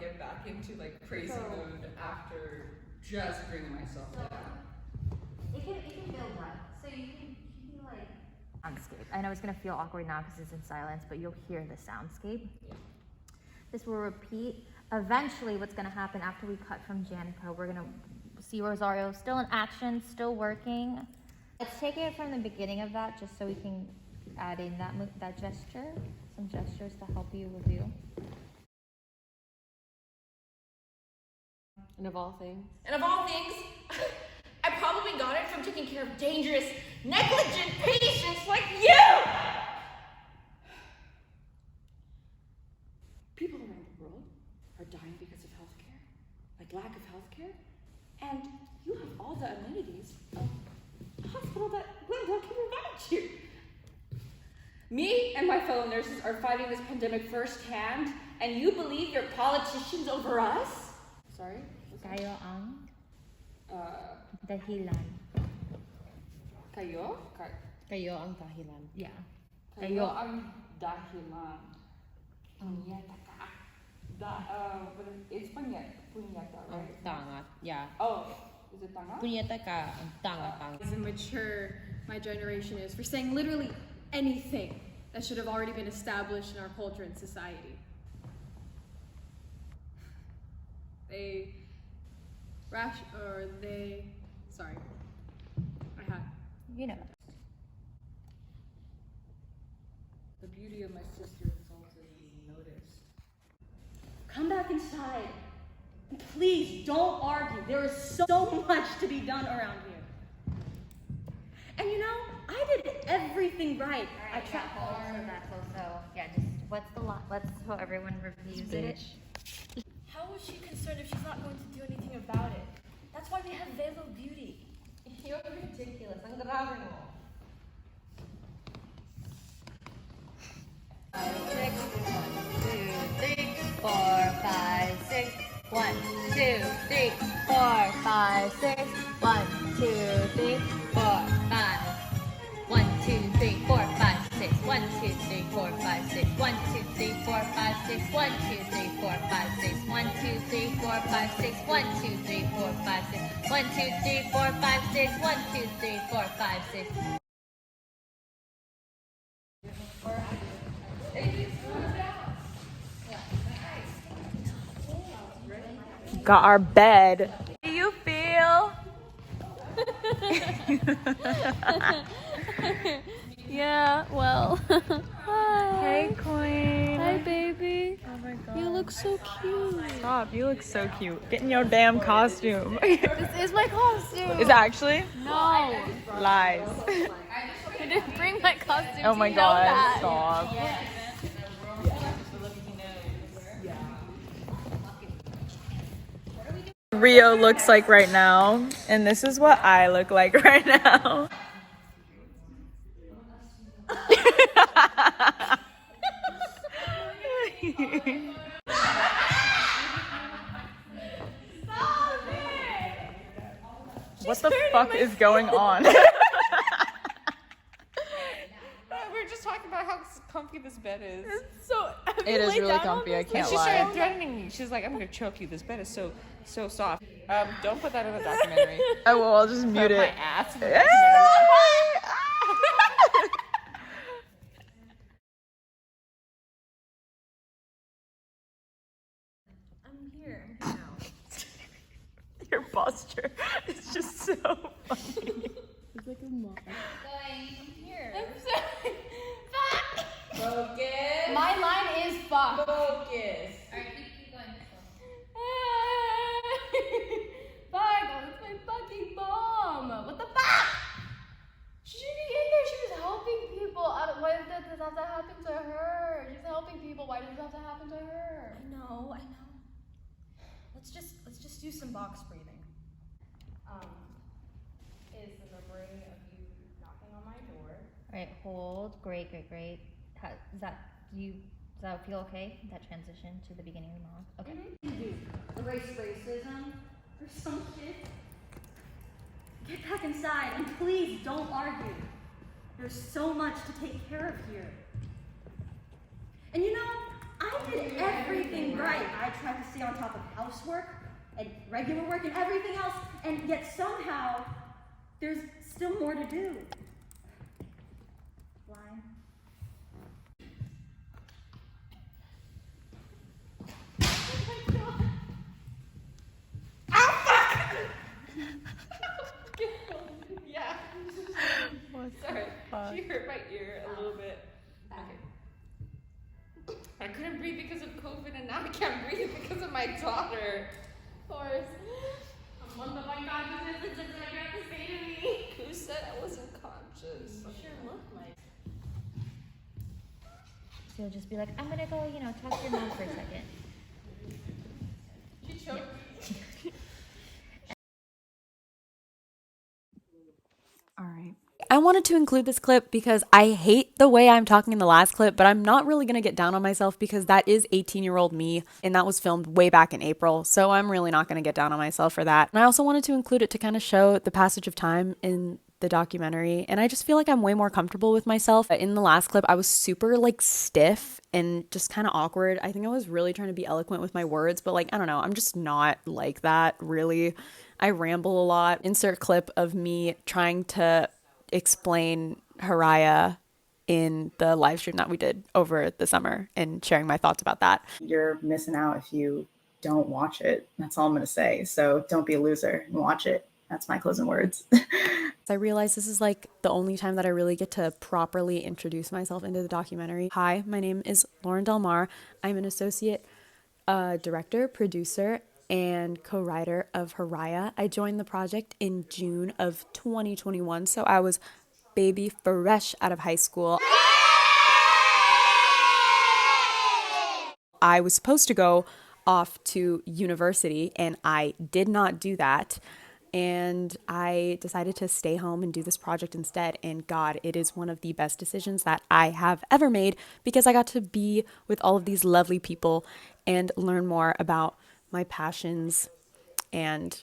get back into like crazy mode after just bringing myself down. It can build up. So you can like soundscape. I know it's gonna feel awkward now because it's in silence, but you'll hear the soundscape. Yeah. This will repeat. Eventually, what's gonna happen after we cut from Janica, we're gonna see Rosario still in action, still working. Let's take it from the beginning of that, just so we can add in that gesture, some gestures to help you review. And of all things. And of all things, I probably got it from taking care of dangerous, negligent patients like you! People around the world are dying because of healthcare, like lack of healthcare, and you have all the amenities of a hospital that can provide you. Me and my fellow nurses are fighting this pandemic firsthand, and you believe you're politicians over us? Sorry? Kayo ang dahilan. Kayo? Kayo ang dahilan. Yeah. Kayo ang dahilan. Punyeta ka. It's punyeta, right? Tanga. Yeah. Oh, is it tanga? Punyeta ka ang tanga. As immature my generation is for saying literally anything that should have already been established in our culture and society. Sorry. You know. The beauty of my sister is also being noticed. Come back inside. And please don't argue. There is so much to be done around here. And you know, I did everything right. I tried. So yeah, just what's the lot? Let's so everyone reviews it. How is she concerned if she's not going to do anything about it? That's why we have Velo Beauty. You're ridiculous. Ang grabe mo. 6, 1, 2, 3, 4, 5, 6. 1, 2, 3, 4, 5, 6. 1, 2, 3, 4, 5. 1, 2, 3, 4, 5, 6. 1, 2, 3, 4, 5, 6. 1, 2, 3, 4, 5, 6. 1, 2, 3, 4, 5, 6. 1, 2, 3, 4, 5, 6. 1, 2, 3, 4, 5, 6. 1, 2, 3, 4, 5, 6. 1, 2, 3, 4, 5, 6. Got our bed. How do you feel? Yeah, well. Hi. Hey, queen. Hi, baby. Oh my god. You look so cute. Stop, you look so cute. Get in your damn costume. This is my costume. Is it actually? No. Lies. I didn't bring my costume. Oh my god, stop. Yes. Rio looks like right now, and this is what I look like right now. What the fuck is going on? We were just talking about how comfy this bed is. It is really comfy, I can't She started lie. threatening me. She's like, I'm gonna choke you. This bed is so soft. Don't put that in the documentary. Oh well, I'll just mute Put my it. ass in the Hey! I'm here now. Your posture is just so funny. It's like a mom. I'm sorry. Fuck! Focus. My line is fuck. Focus. Alright, keep going. Fuck, that's my fucking mom. What the fuck? She should be in there. She was helping people. Why does this have to happen to her? She's helping people. Why does this have to happen to her? I know. Let's just do some box breathing. Is the memory of you knocking on my door. Alright, hold. Great. Does that feel okay? That transition to the beginning of the monologue? Okay. Erase racism or some shit. Get back inside and please don't argue. There's so much to take care of here. And you know, I did everything right. I tried to stay on top of housework and regular work and everything else, and yet somehow there's still more to do. Line. Yeah. Sorry. She hurt my ear a little bit. Okay. I couldn't breathe because of COVID, and now I can't breathe because of my daughter. Of course. I'm one of my consciousness, it's just what you have to say to me. Who said I wasn't conscious? You sure look like. She'll just be like, I'm gonna go, talk to your mom for a second. She choked. All right. I wanted to include this clip because I hate the way I'm talking in the last clip, but I'm not really going to get down on myself because that is 18-year-old me, and that was filmed way back in April, so I'm really not going to get down on myself for that. And I also wanted to include it to kind of show the passage of time in the documentary, and I just feel like I'm way more comfortable with myself. In the last clip, I was super stiff and just kind of awkward. I think I was really trying to be eloquent with my words, but I don't know, I'm just not like that, really. I ramble a lot. Insert clip of me trying to explain Hiraya in the live stream that we did over the summer and sharing my thoughts about that. You're missing out if you don't watch it. That's all I'm going to say. So don't be a loser and watch it. That's my closing words. I realize this is the only time that I really get to properly introduce myself into the documentary. Hi, my name is Lauren Del Mar. I'm an associate director, producer, and co-writer of Hiraya. I joined the project in June of 2021, so I was baby fresh out of high school. I was supposed to go off to university, and I did not do that. And I decided to stay home and do this project instead. And God, it is one of the best decisions that I have ever made because I got to be with all of these lovely people and learn more about my passions and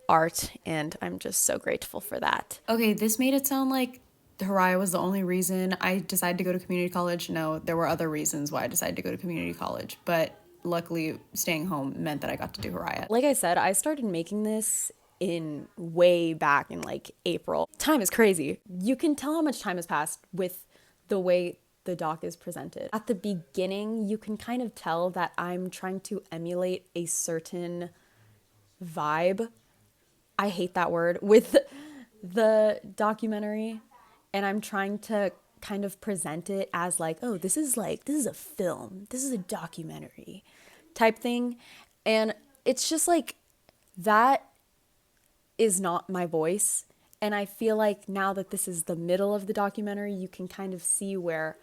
art, and I'm just so grateful for that. Okay, this made it sound like Hiraya was the only reason I decided to go to community college. No, there were other reasons why I decided to go to community college, but luckily staying home meant that I got to do Hiraya. Like I said, I started making this way back in April. Time is crazy. You can tell how much time has passed with the way the doc is presented. At the beginning, you can kind of tell that I'm trying to emulate a certain vibe. I hate that word with the documentary, and I'm trying to kind of present it as oh, this is a film, this is a documentary type thing, and it's just that is not my voice. And I feel like now that this is the middle of the documentary, you can kind of see where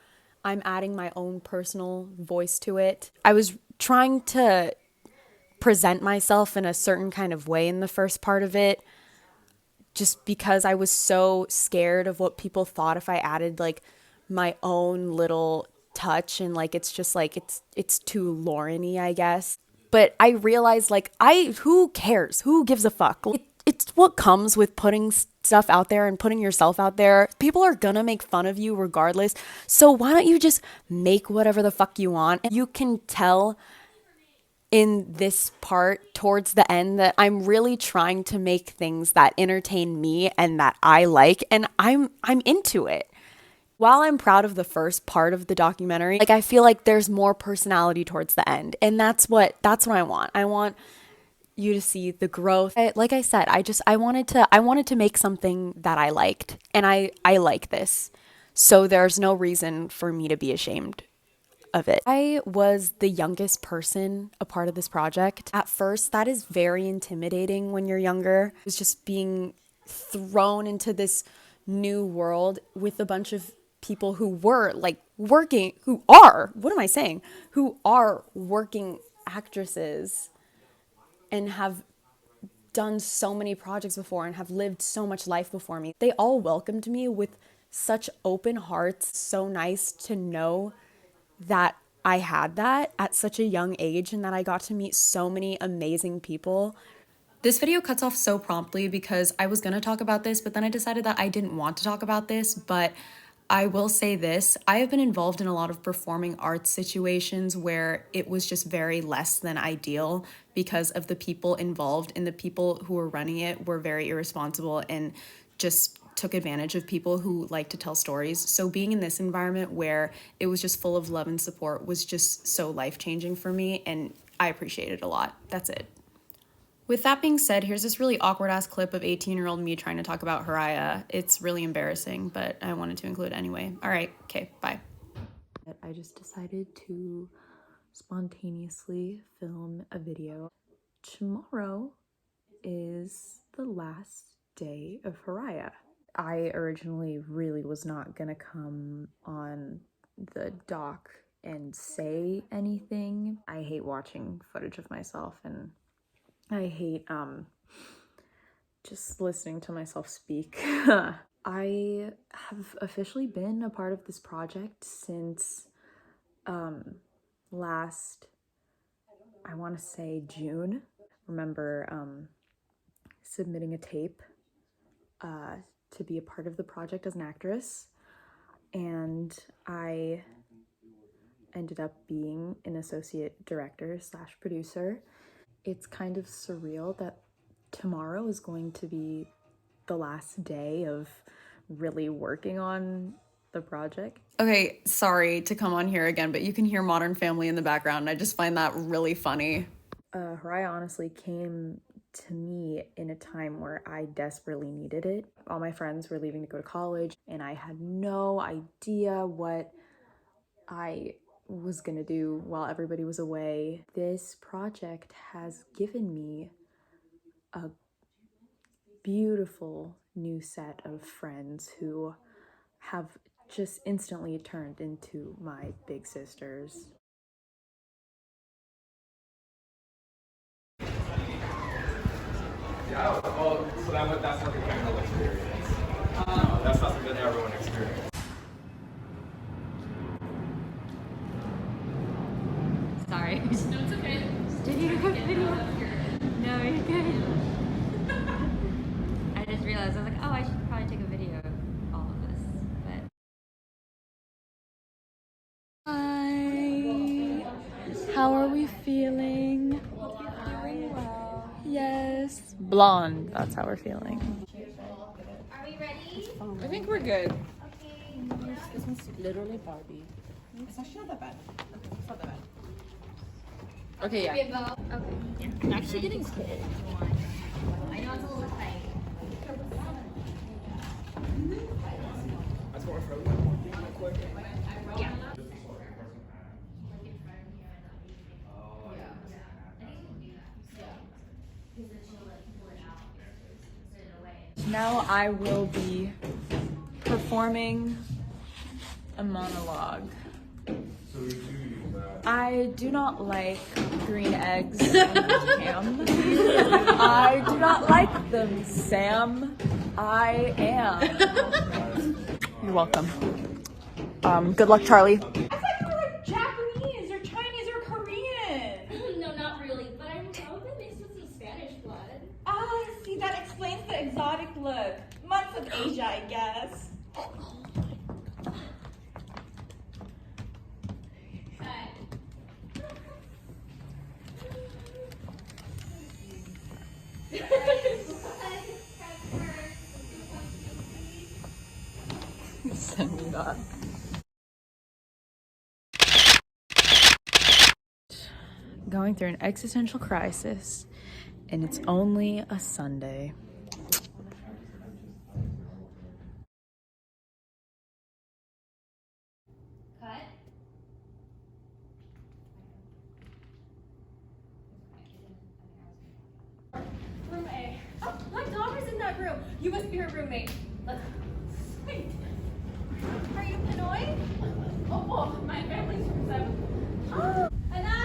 I'm adding my own personal voice to it. I was trying to present myself in a certain kind of way in the first part of it, just because I was so scared of what people thought if I added my own little touch, and it's just it's too Lauren-y, I guess. But I realized who cares? Who gives a fuck? It's what comes with putting stuff out there and putting yourself out there. People are gonna make fun of you regardless. So why don't you just make whatever the fuck you want? And you can tell in this part towards the end that I'm really trying to make things that entertain me and that I like, and I'm into it. While I'm proud of the first part of the documentary, I feel like there's more personality towards the end, and that's what I want. I want you to see the growth. Like I said, I wanted to make something that I liked, and I like this. So there's no reason for me to be ashamed of it. I was the youngest person a part of this project. At first, that is very intimidating when you're younger. It's just being thrown into this new world with a bunch of people who were who are working actresses and have done so many projects before and have lived so much life before me. They all welcomed me with such open hearts. So nice to know that I had that at such a young age and that I got to meet so many amazing people. This video cuts off so promptly because I was gonna talk about this, but then I decided that I didn't want to talk about this, but I will say this, I have been involved in a lot of performing arts situations where it was just very less than ideal because of the people involved, and the people who were running it were very irresponsible and just took advantage of people who like to tell stories. So being in this environment where it was just full of love and support was just so life-changing for me, and I appreciate it a lot. That's it. With that being said, here's this really awkward-ass clip of 18-year-old me trying to talk about Hiraya. It's really embarrassing, but I wanted to include it anyway. All right, okay, bye. I just decided to spontaneously film a video. Tomorrow is the last day of Hiraya. I originally really was not gonna come on the doc and say anything. I hate watching footage of myself, and I hate just listening to myself speak. I have officially been a part of this project since last, I want to say June. Remember submitting a tape to be a part of the project as an actress, and I ended up being an associate director / producer. It's kind of surreal that tomorrow is going to be the last day of really working on the project. Okay, sorry to come on here again, but you can hear Modern Family in the background. I just find that really funny. Hiraya honestly came to me in a time where I desperately needed it. All my friends were leaving to go to college, and I had no idea what I was gonna do while everybody was away. This project has given me a beautiful new set of friends who have just instantly turned into my big sisters. Yeah, well, so that's like a general experience. That's not something everyone experiences. Sorry. No, it's okay. Did you go video? No, you're good. I just realized, I was like, oh, I should probably take a video of all of this, but... Hi. How are we feeling? Doing well. Yes. Blonde. That's how we're feeling. Are we ready? I think we're good. Okay. This one's literally Barbie. It's actually not that bad. Okay, it's not that bad. Okay, yeah. We have both. Okay. I'm actually getting cold. I know it's a little tight. I just want to throw one thing real quick. Yeah. Now I will be performing a monologue. I do not like green eggs and ham. I do not like them, Sam. I am. You're welcome. Good luck, Charlie. I thought you were like Japanese or Chinese or Korean. No, not really, but I'm probably mixed with some Spanish blood. Ah, see, that explains the exotic look. Months of Asia, I guess. Send me that. Going through an existential crisis, and it's only a Sunday. Cut. Room A. Oh, my daughter's in that room. You must be her roommate. Let's wait. Are you Pinoy? Oh, well, my family's from 7. Oh, Anna,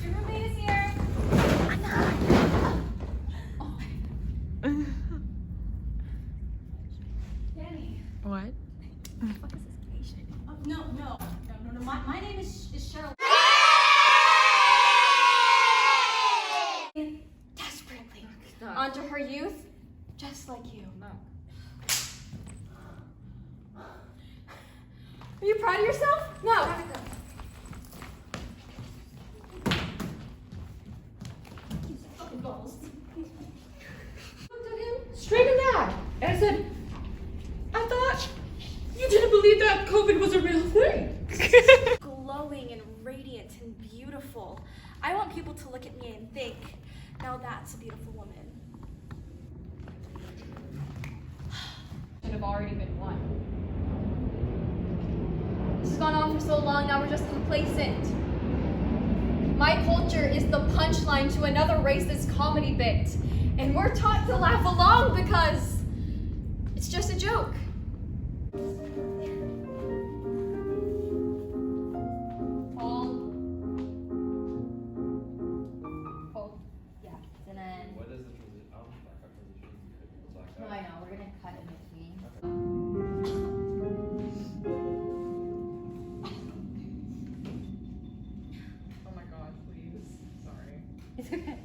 your roommate is here. Anna. Oh. Danny. What? What the fuck is this patient? Oh, no. My name is Cheryl. Desperately. Onto her youth, just like you. Are you proud of yourself? No. Looked at him straight in the eye, and I said, I thought you didn't believe that COVID was a real thing. Glowing and radiant and beautiful. I want people to look at me and think, now that's a beautiful woman. Should have already been won. This has gone on for so long, now we're just complacent. My culture is the punchline to another racist comedy bit, and we're taught to laugh along because it's just a joke. What is the transition? I don't know if transition like that. No, I know, we're gonna cut in between. Oh my god, please. Sorry. It's okay.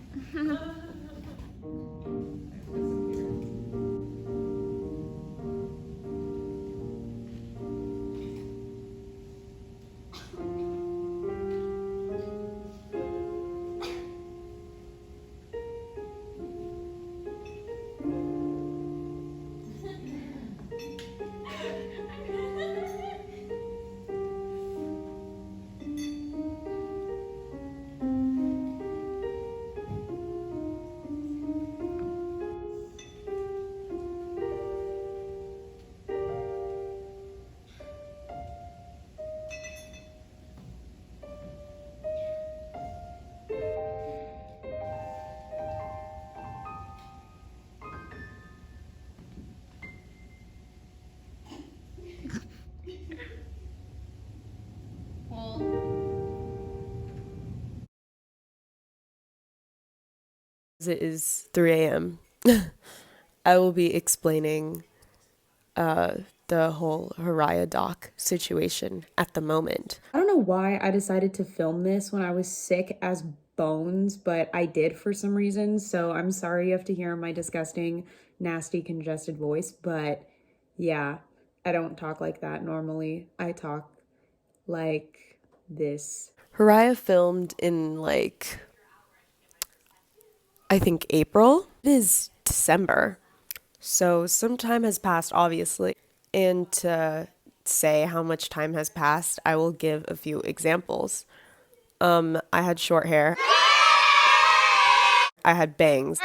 It is 3 a.m. I will be explaining the whole Hiraya doc situation at the moment. I don't know why I decided to film this when I was sick as bones, but I did for some reason, so I'm sorry you have to hear my disgusting, nasty, congested voice, but yeah, I don't talk like that normally. I talk like this. Hiraya filmed in I think April. It is December. So some time has passed, obviously. And to say how much time has passed, I will give a few examples. I had short hair. I had bangs.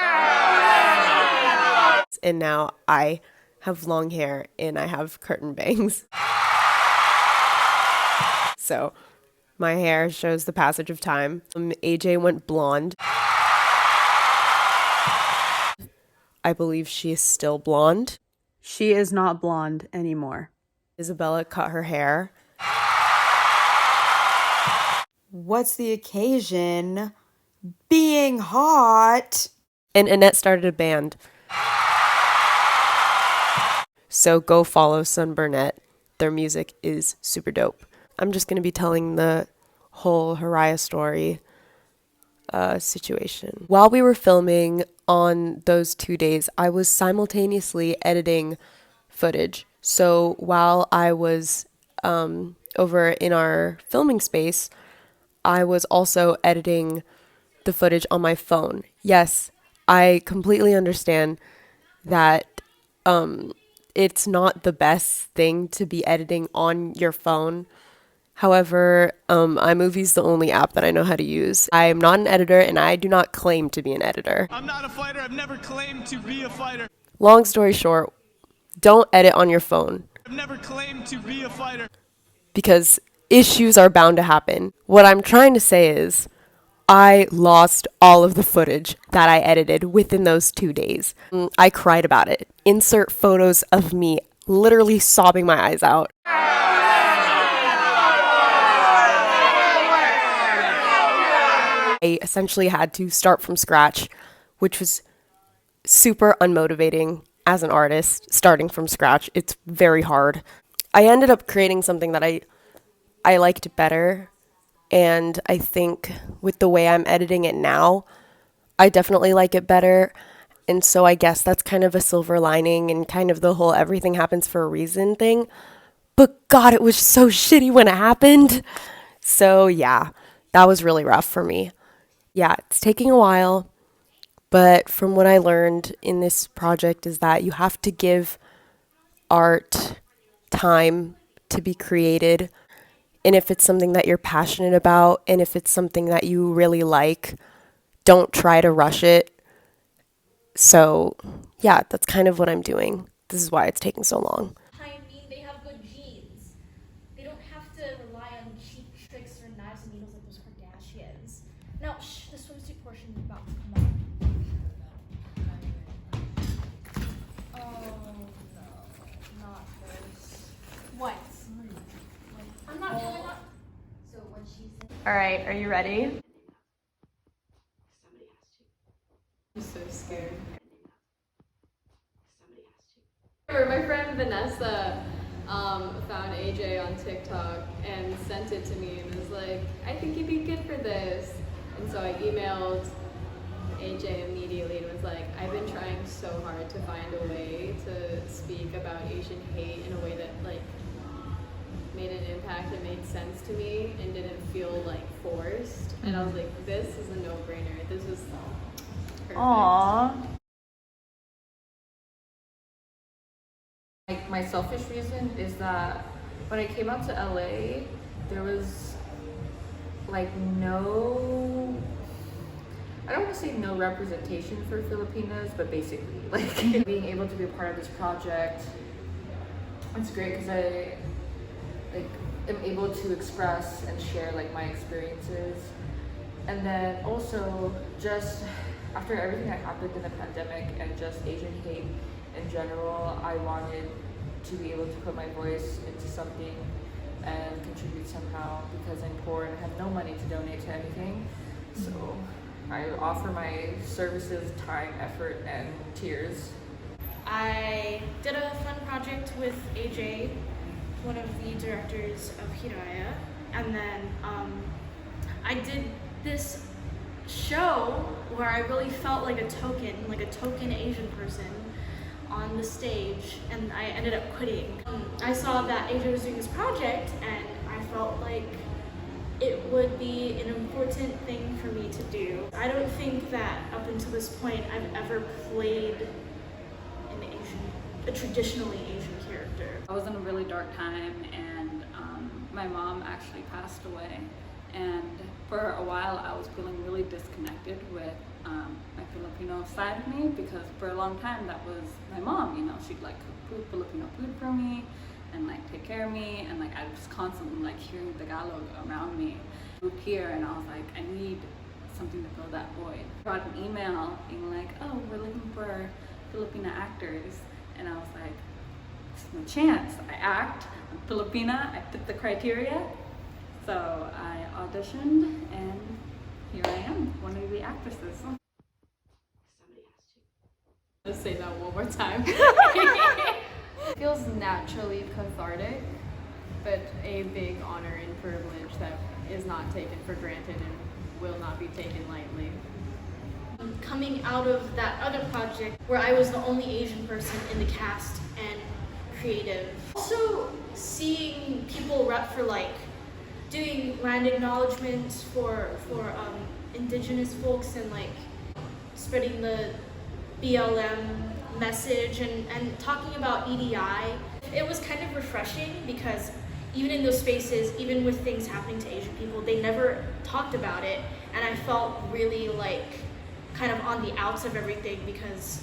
And now I have long hair and I have curtain bangs. So my hair shows the passage of time. AJ went blonde. I believe she is still blonde. She is not blonde anymore. Isabella cut her hair. What's the occasion? Being hot. And Annette started a band. So go follow Sunburnette. Their music is super dope. I'm just going to be telling the whole Hiraya story situation. While we were filming on those 2 days, I was simultaneously editing footage. So while I was over in our filming space, I was also editing the footage on my phone. Yes, I completely understand that it's not the best thing to be editing on your phone. However, iMovie's the only app that I know how to use. I am not an editor, and I do not claim to be an editor. I'm not a fighter. I've never claimed to be a fighter. Long story short, don't edit on your phone. I've never claimed to be a fighter. Because issues are bound to happen. What I'm trying to say is, I lost all of the footage that I edited within those 2 days. I cried about it. Insert photos of me literally sobbing my eyes out. I essentially had to start from scratch, which was super unmotivating as an artist. Starting from scratch, it's very hard. I ended up creating something that I liked better, and I think with the way I'm editing it now, I definitely like it better. And so I guess that's kind of a silver lining and kind of the whole everything happens for a reason thing. but God, it was so shitty when it happened. So yeah, that was really rough for me. Yeah, it's taking a while, but from what I learned in this project is that you have to give art time to be created. And if it's something that you're passionate about, and if it's something that you really like, don't try to rush it. So yeah, that's kind of what I'm doing. This is why it's taking so long. I mean, they have good genes. They don't have to rely on cheap tricks or knives and needles like those Kardashians. Now, shh, the swimsuit portion is about to come on. Oh, no, not this. What? I'm not doing that. So what she said. All right, are you ready? I'm so scared. My friend Vanessa found AJ on TikTok and sent it to me and was like, I think you'd be good for this. And so I emailed AJ immediately and was like, I've been trying so hard to find a way to speak about Asian hate in a way that like made an impact and made sense to me and didn't feel like forced. And I was like, this is a no-brainer. This is perfect. Aww. Like my selfish reason is that when I came out to LA, there was like no, I don't want to say no representation for Filipinas, but basically like being able to be a part of this project, it's great because I like am able to express and share like my experiences. And then also just after everything that happened in the pandemic and just Asian hate in general, I wanted to be able to put my voice into something and contribute somehow because I'm poor and I have no money to donate to anything. So I offer my services, time, effort, and tears. I did a fun project with AJ, one of the directors of Hiraya, and then I did this show where I really felt like a token Asian person on the stage, and I ended up quitting. I saw that AJ was doing this project and I felt like it would be an important thing for me to do. I don't think that up until this point I've ever played a traditionally Asian character. I was in a really dark time and my mom actually passed away, and for a while I was feeling really disconnected with my Filipino side of me because for a long time that was my mom, you know, she'd like cook Filipino food for me and like take care of me, and like I was constantly like hearing Tagalog around me. I moved here and I was like, I need something to fill that void. I got an email being like, oh, we're looking for Filipina actors, and I was like, it's my chance. I act, I'm Filipina, I fit the criteria. So I auditioned and here I am, one of the actresses. Let's say that one more time. It feels naturally cathartic, but a big honor and privilege that is not taken for granted and will not be taken lightly. Coming out of that other project where I was the only Asian person in the cast and creative. Also seeing people rep for like doing land acknowledgements for indigenous folks and like spreading the BLM message and talking about EDI. It was kind of refreshing because even in those spaces, even with things happening to Asian people, they never talked about it, and I felt really like kind of on the outs of everything because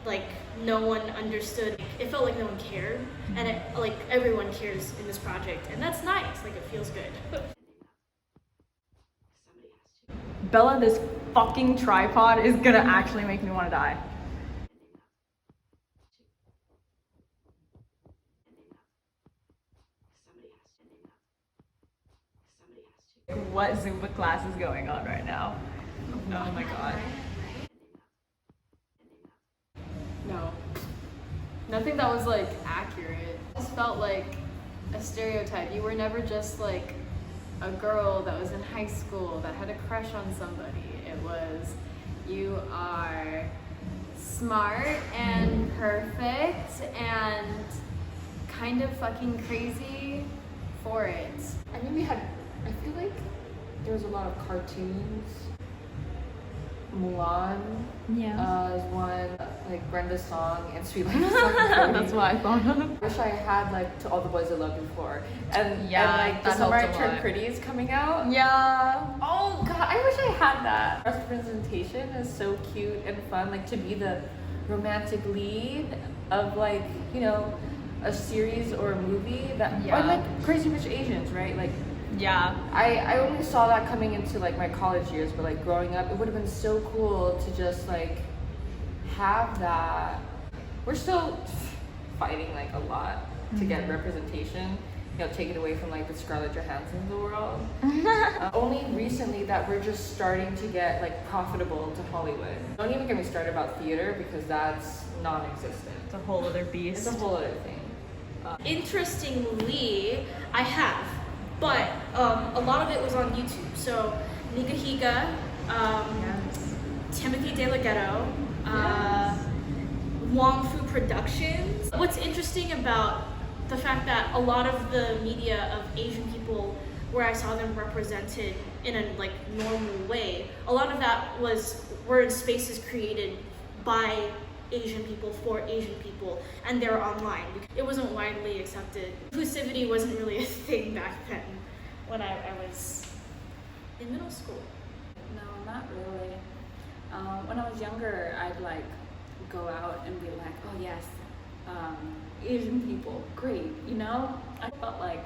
like no one understood. It felt like no one cared, and it, like everyone cares in this project, and that's nice. Like it feels good. Bella, this fucking tripod is gonna actually make me want to die. What Zumba class is going on right now? Oh my god. No. Nothing that was like accurate. It just felt like a stereotype. You were never just like a girl that was in high school that had a crush on somebody. It was, you are smart and perfect and kind of fucking crazy for it. I mean, I feel like there was a lot of cartoons. Mulan is one, like Brenda's song and Sweet Life is That's what I thought of. I wish I had like To All the Boys I Loved Before. And like that the Summer I helped a Turned lot. Pretty is coming out. Yeah. Oh god, I wish I had that. Representation is so cute and fun, like to be the romantic lead of like, you know, a series or a movie that or like Crazy Rich Asians, right? Like I only saw that coming into like my college years, but like growing up, it would have been so cool to just like have that. We're still fighting like a lot to get representation, you know, take it away from like the Scarlett Johansson of the world. Only recently that we're just starting to get like profitable to Hollywood. Don't even get me started about theater because that's non-existent. It's a whole other beast. It's a whole other thing. Interestingly, I have, but a lot of it was on YouTube. So Nigahiga, Timothy De La Ghetto, Wong Fu Productions. What's interesting about the fact that a lot of the media of Asian people, where I saw them represented in a like normal way, a lot of that were in spaces created by Asian people for Asian people, and they're online. It wasn't widely accepted. Inclusivity wasn't really a thing back then when I was in middle school. No, not really. When I was younger, I'd like go out and be like, oh yes, Asian people, great, you know? I felt like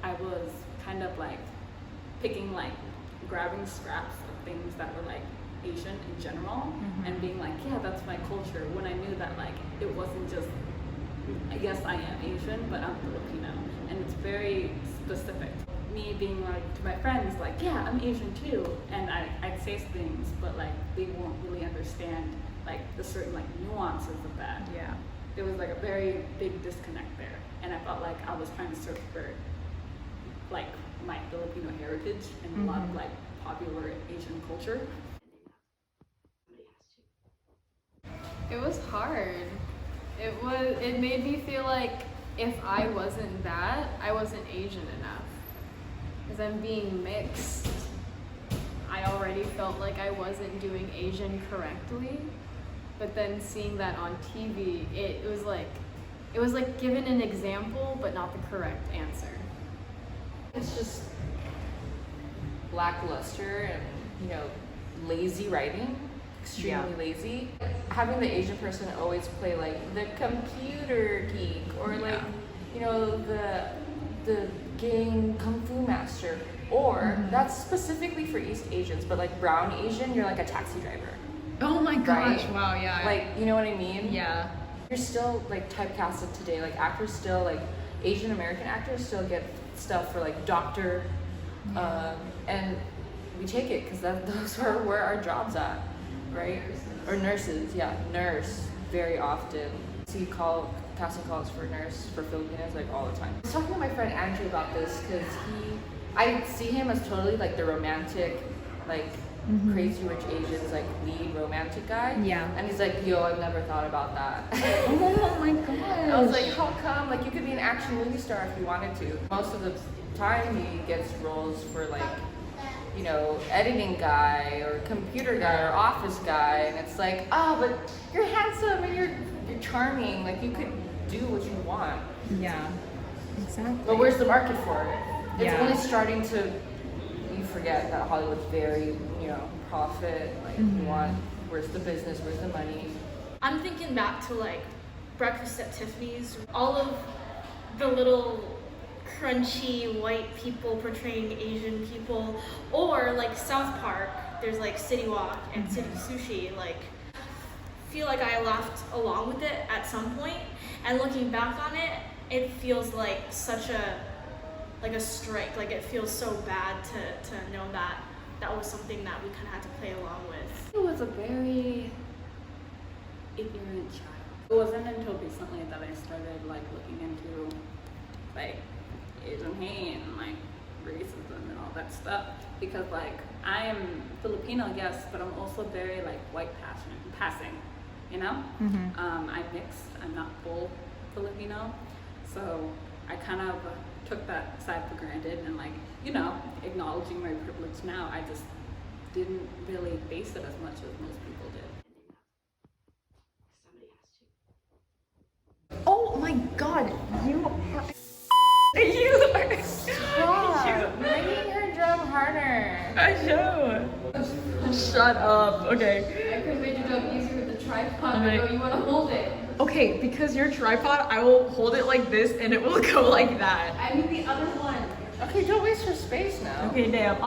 I was kind of like picking like, grabbing scraps of things that were like Asian in general and being like, yeah, that's my culture, when I knew that like it wasn't just, yes, I am Asian, but I'm Filipino, and it's very specific. Me being like to my friends like, yeah, I'm Asian too, and I'd say things, but like they won't really understand like the certain like nuances of that. Yeah. There was like a very big disconnect there, and I felt like I was trying to search for like my Filipino heritage and a lot of like popular Asian culture. It was hard. It made me feel like if I wasn't that, I wasn't Asian enough. Because I'm being mixed. I already felt like I wasn't doing Asian correctly. But then seeing that on TV, it was like given an example, but not the correct answer. It's just lackluster and, you know, lazy writing. Extremely lazy. Having the Asian person always play like the computer geek or like, you know, the gang kung fu master, or that's specifically for East Asians, but like brown Asian, you're like a taxi driver. Oh my gosh, right? wow, yeah. Like, you know what I mean? Yeah. You're still like typecasted today, like actors still, like Asian American actors still get stuff for like doctor, and we take it because those are where our jobs at. Right? Or nurses, nurse very often. See casting calls for nurse for Filipinos like all the time. I was talking to my friend Andrew about this because I see him as totally like the romantic, like Crazy Rich Asians like lead romantic guy. Yeah. And he's like, yo, I've never thought about that. Oh my god. I was like, how come? Like you could be an action movie star if you wanted to. Most of the time he gets roles for like, you know, editing guy or computer guy or office guy, and it's like, but you're handsome and you're charming, like you could do what you want. Yeah, exactly. But where's the market for it? It's only starting to, you forget that Hollywood's very, you know, profit, like you want, where's the business, where's the money? I'm thinking back to like Breakfast at Tiffany's, all of the little crunchy white people portraying Asian people, or like South Park, there's like City Walk and City Sushi. Like, feel like I laughed along with it at some point, and looking back on it, it feels like such a strike. Like it feels so bad to know that that was something that we kind of had to play along with. It was a very ignorant child. It wasn't until recently that I started like looking into like Asian hate and like racism and all that stuff, because like I am Filipino, yes, but I'm also very like white passing, you know? I'm mixed, I'm not full Filipino, So I kind of took that side for granted, and like, you know, acknowledging my privilege now, I just didn't really face it as much as most people did. Oh my god, you are. Stop making her drum harder. I know. Shut up. Okay. I could have made your job easier with the tripod, but no, you want to hold it. Okay, because your tripod, I will hold it like this and it will go like that. I mean the other one. Okay, don't waste your space now. Okay, damn.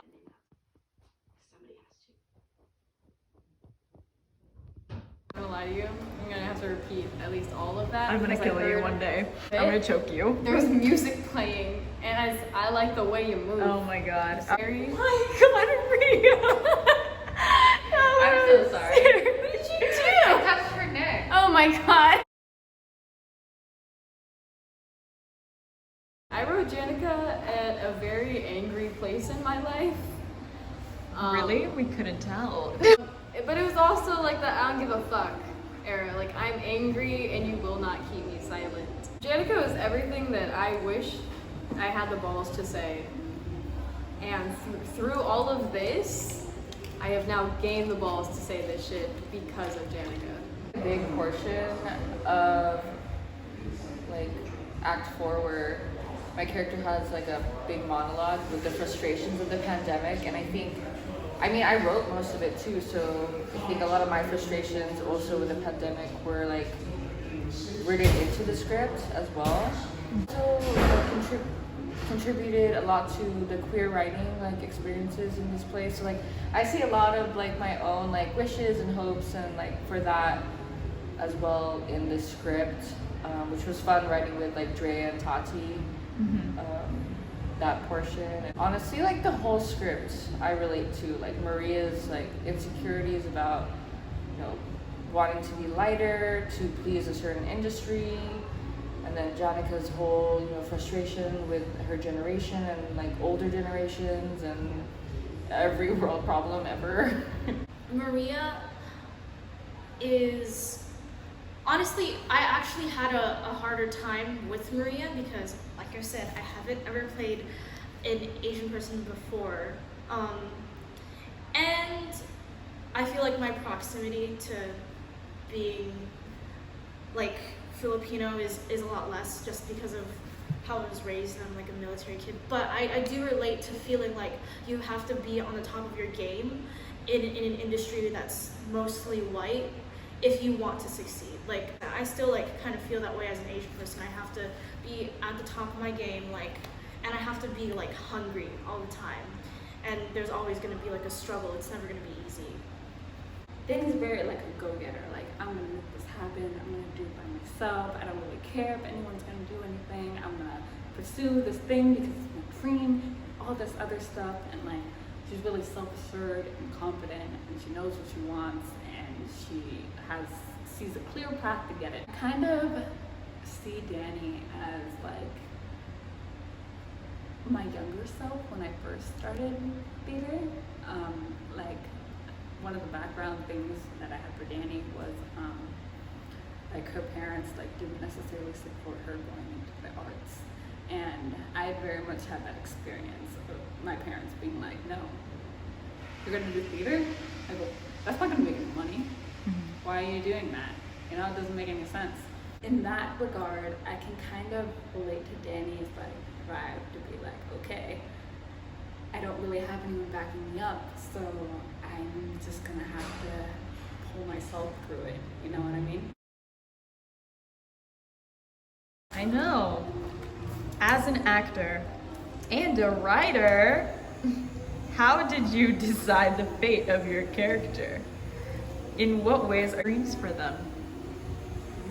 I'm gonna lie to you. I'm gonna have to repeat at least all of that. I'm gonna kill you one day. I'm gonna choke you. There's music playing, and I like the way you move. Oh my god. Scary. Oh my god, Ria. I'm so sorry. What did you do? I touched her neck. Oh my god. I wrote Janica at a very angry place in my life. Really? We couldn't tell. But it was also like the I don't give a fuck era. Like, I'm angry and you will not keep me silent. Janica was everything that I wish I had the balls to say. And through all of this, I have now gained the balls to say this shit because of Janica. A big portion of like Act 4 where my character has like a big monologue with the frustrations of the pandemic, and I mean, I wrote most of it too, so I think a lot of my frustrations also with the pandemic were like written into the script as well. So contributed a lot to the queer writing like experiences in this place. So like I see a lot of like my own like wishes and hopes and like for that as well in the script, which was fun writing with like Drea and Tati. That portion, and honestly like the whole script I relate to, like Maria's like insecurities about, you know, wanting to be lighter to please a certain industry, and then Janica's whole, you know, frustration with her generation and like older generations and every world problem ever. Maria is honestly, I actually had a harder time with Maria because, like I said, I haven't ever played an Asian person before. And I feel like my proximity to being like Filipino is a lot less just because of how I was raised and I'm like a military kid. But I do relate to feeling like you have to be on the top of your game in an industry that's mostly white if you want to succeed. Like, I still like kind of feel that way as an Asian person. I have to be at the top of my game, like, and I have to be like hungry all the time. And there's always gonna be like a struggle. It's never gonna be easy. Danny's very like a go-getter. Like, I'm gonna make this happen. I'm gonna do it by myself. I don't really care if anyone's gonna do anything. I'm gonna pursue this thing because it's my dream. All this other stuff, and like, she's really self-assured and confident, and she knows what she wants, and she sees a clear path to get it. I kind of see Dani as like my younger self when I first started theater. Like, one of the background things that I had for Dani was like her parents like didn't necessarily support her going into the arts, and I very much had that experience of my parents being like, no, you're gonna do theater? I go, that's not gonna make any money. Why are you doing that? You know, it doesn't make any sense. In that regard, I can kind of relate to Dani's like vibe to be like, okay, I don't really have anyone backing me up, so I'm just gonna have to pull myself through it. You know what I mean? I know. As an actor and a writer, how did you decide the fate of your character? In what ways are dreams for them?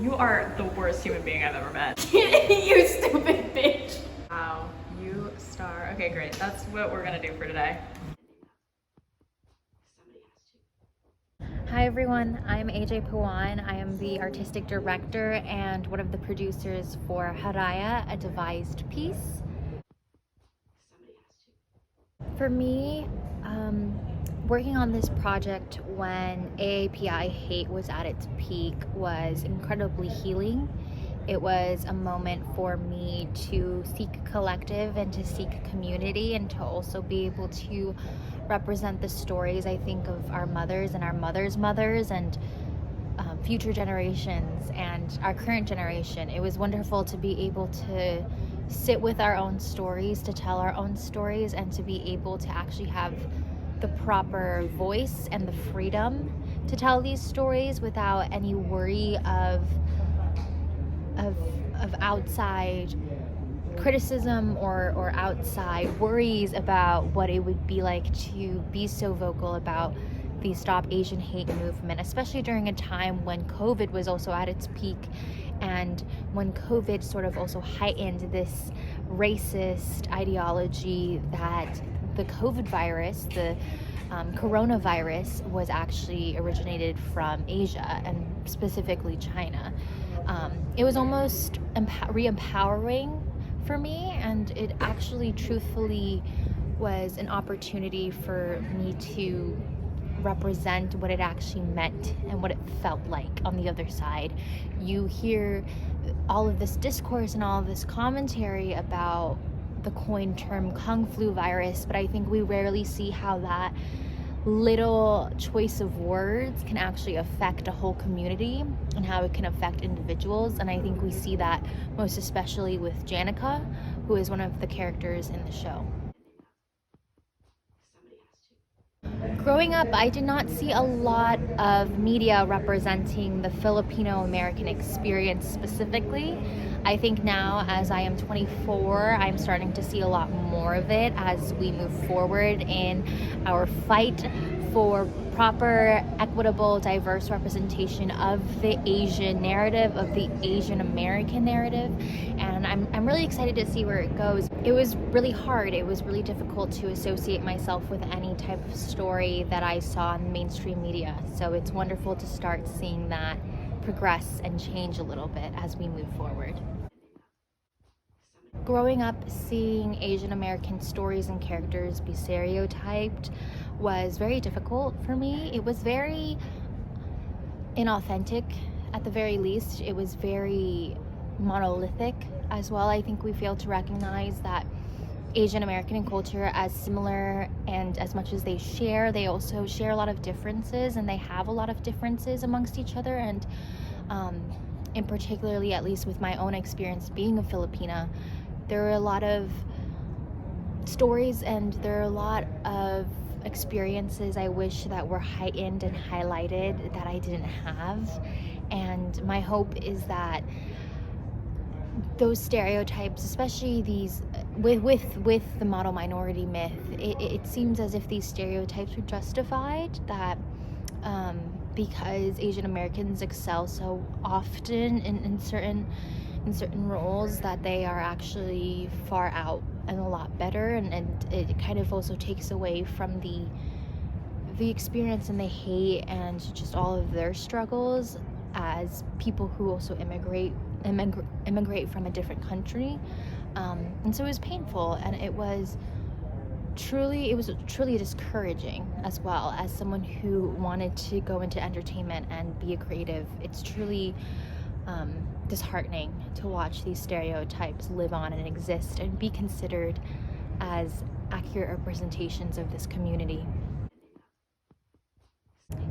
You are the worst human being I've ever met. You stupid bitch. Wow, you star. Okay, great. That's what we're gonna do for today. Hi everyone, I'm Ajay Pawaan. I am the artistic director and one of the producers for Hiraya, a devised piece. For me, working on this project when AAPI hate was at its peak was incredibly healing, It was a moment for me to seek collective and to seek community, and to also be able to represent the stories, I think, of our mothers and our mothers' mothers, and future generations and our current generation. It was wonderful to be able to sit with our own stories, to tell our own stories, and to be able to actually have the proper voice and the freedom to tell these stories without any worry of outside criticism or outside worries about what it would be like to be so vocal about the Stop Asian Hate movement, especially during a time when COVID was also at its peak, and when COVID sort of also heightened this racist ideology that the COVID virus, the coronavirus, was actually originated from Asia, and specifically China. It was almost re-empowering for me, and it actually truthfully was an opportunity for me to represent what it actually meant and what it felt like on the other side. You hear all of this discourse and all of this commentary about the coined term Kung Flu virus, but I think we rarely see how that little choice of words can actually affect a whole community and how it can affect individuals. And I think we see that most especially with Janica, who is one of the characters in the show. Growing up, I did not see a lot of media representing the Filipino-American experience specifically. I think now, as I am 24, I'm starting to see a lot more of it as we move forward in our fight for proper, equitable, diverse representation of the Asian narrative, of the Asian American narrative, and I'm really excited to see where it goes. It was really hard, it was really difficult to associate myself with any type of story that I saw in mainstream media, so it's wonderful to start seeing that progress and change a little bit as we move forward. Growing up, seeing Asian American stories and characters be stereotyped was very difficult for me. It was very inauthentic, at the very least. It was very monolithic as well. I think we fail to recognize that Asian American culture, as similar and as much as they also share a lot of differences, and they have a lot of differences amongst each other. And in particularly, at least with my own experience being a Filipina, there are a lot of stories and there are a lot of experiences I wish that were heightened and highlighted that I didn't have. And my hope is that those stereotypes, especially these with the model minority myth, it seems as if these stereotypes were justified, that because Asian Americans excel so often in certain roles, that they are actually far out and a lot better, and it kind of also takes away from the experience and the hate and just all of their struggles as people who also immigrate from a different country. And so it was painful, and it was truly discouraging as well. As someone who wanted to go into entertainment and be a creative, it's truly disheartening to watch these stereotypes live on and exist and be considered as accurate representations of this community.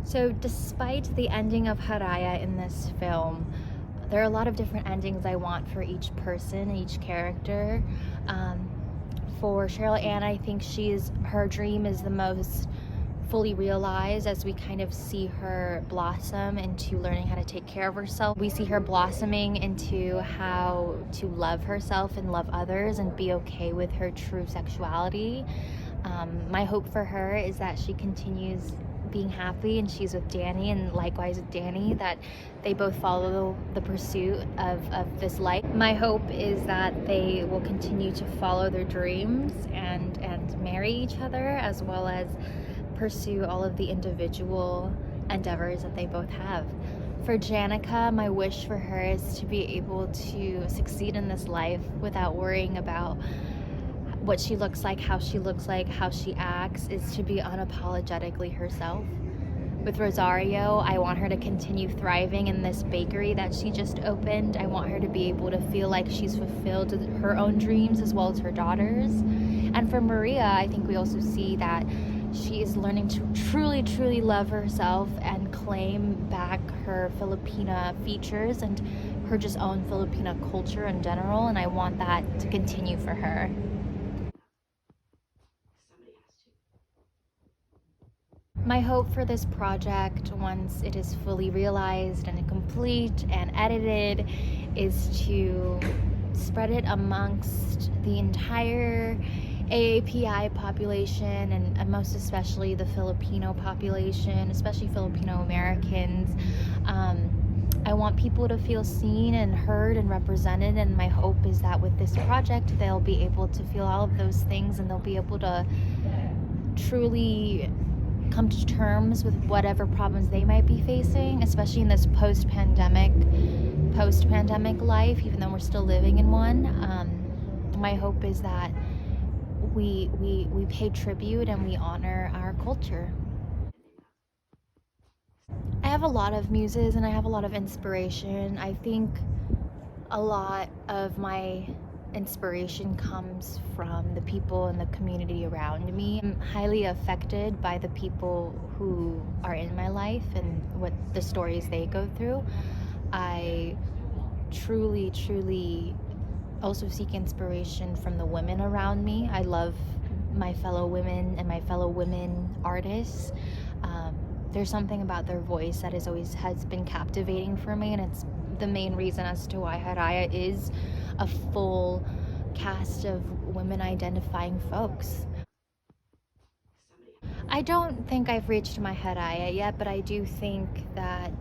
So despite the ending of Hiraya in this film, there are a lot of different endings I want for each person, each character. For CHERYL-ANN, I think her dream is the most fully realized as we kind of see her blossom into learning how to take care of herself. We see her blossoming into how to love herself and love others and be okay with her true sexuality. My hope for her is that she continues being happy and she's with DANI, and likewise with DANI, that they both follow the pursuit of this life. My hope is that they will continue to follow their dreams and marry each other, as well as pursue all of the individual endeavors that they both have. For Janica, my wish for her is to be able to succeed in this life without worrying about what she looks like, how she acts, is to be unapologetically herself. with Rosario. I want her to continue thriving in this bakery that she just opened. I want her to be able to feel like she's fulfilled her own dreams as well as her daughter's. And for Maria, I think we also see that she is learning to truly, truly love herself and claim back her Filipina features and her just own Filipina culture in general. And I want that to continue for her. My hope for this project, once it is fully realized and complete and edited, is to spread it amongst the entire AAPI population and most especially the Filipino population, especially Filipino Americans. I want people to feel seen and heard and represented, and my hope is that with this project they'll be able to feel all of those things and they'll be able to truly come to terms with whatever problems they might be facing, especially in this post-pandemic life, even though we're still living in one. My hope is that we pay tribute and we honor our culture. I have a lot of muses and I have a lot of inspiration. I think a lot of my inspiration comes from the people in the community around me. I'm highly affected by the people who are in my life and what the stories they go through. I truly, truly also seek inspiration from the women around me. I love my fellow women and my fellow women artists. There's something about their voice that has been captivating for me, and it's the main reason as to why Hiraya is a full cast of women identifying folks. I don't think I've reached my Hiraya yet, but I do think that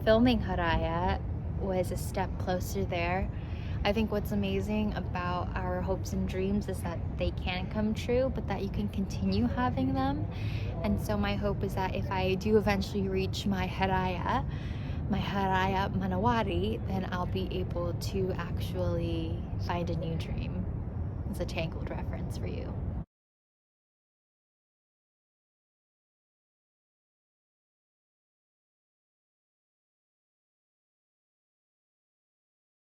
filming Hiraya was a step closer there. I think what's amazing about our hopes and dreams is that they can come true, but that you can continue having them. And so my hope is that if I do eventually reach my Hiraya Manawari, then I'll be able to actually find a new dream. It's a Tangled reference for you.